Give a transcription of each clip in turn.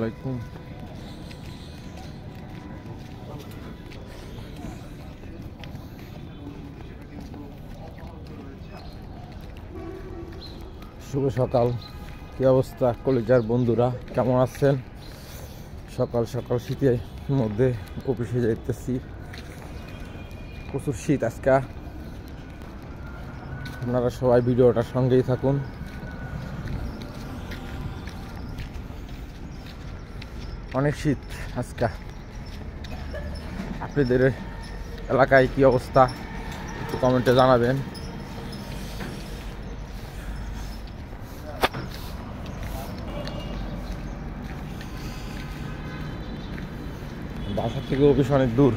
আলাইকুম। শুভ সকাল। কি অবস্থা কলেজের বন্ধুরা, কেমন আছেন? সকাল সকাল শীতের মধ্যে অফিসে যাইতেছি, প্রচুর শীত আজকে। আপনারা সবাই ভিডিওটার সঙ্গেই থাকুন। অনেক শীত আজকে। আপনাদের এলাকায় কি অবস্থা একটু কমেন্টে জানাবেন। বাসা থেকে অফিস অনেক দূর,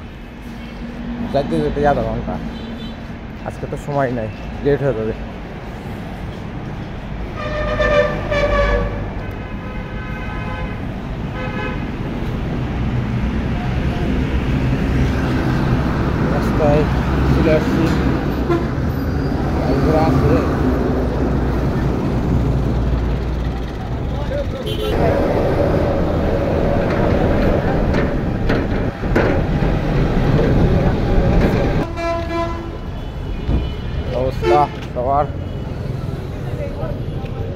যাইতে যেতে আধা ঘন্টা। আজকে তো সময় নাই, লেট হয়ে যাবে। রাস্তায় চলে আসছি, আছে অবস্থা সবার।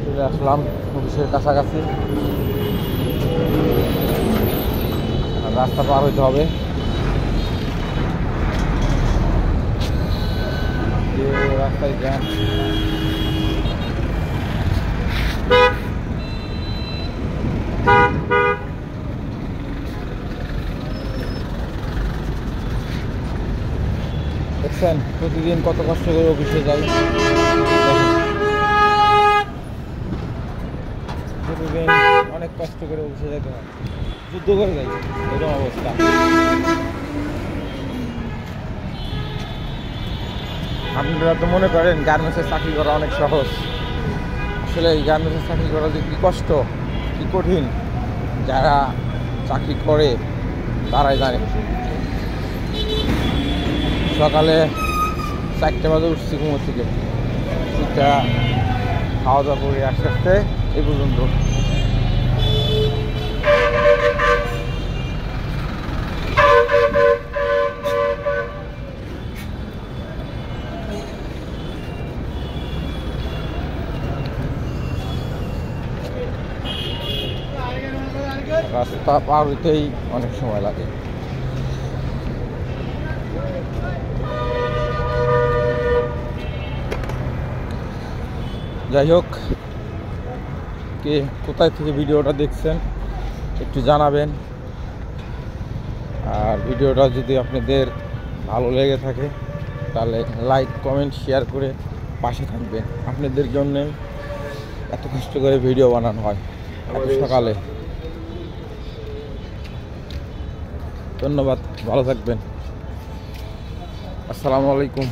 চলে আসলাম অফিসের কাছাকাছি, রাস্তা পার হইতে হবে। রাস্তায় জ্যাম। দেখছেন প্রতিদিন কত কষ্ট করে অফিসে যাই, প্রতিদিন অনেক কষ্ট করে অফিসে যেতে হয়, যুদ্ধ করে যাই, এরকম অবস্থা। আপনারা তো মনে করেন গার্মেন্টসের চাকরি করা অনেক সহজ। আসলে এই গার্মেন্টসের চাকরি করা যে কী কষ্ট, কী কঠিন, যারা চাকরি করে তারাই জানে। সকালে 4টে বাজে উঠছি ঘুমোর থেকে, ঠিকটা খাওয়া দাওয়া করে আস্তে আস্তে এই পর্যন্ত। রাস্তা পার হইতেই অনেক সময় লাগে। যাই হোক, কে কোথায় থেকে ভিডিওটা দেখছেন একটু জানাবেন। আর ভিডিওটা যদি আপনাদের ভালো লেগে থাকে তাহলে লাইক কমেন্ট শেয়ার করে পাশে থাকবেন। আপনাদের জন্য এত কষ্ট করে ভিডিও বানানো হয় এত সকালে। ধন্যবাদ, ভালো থাকবেন। আসসালামু আলাইকুম।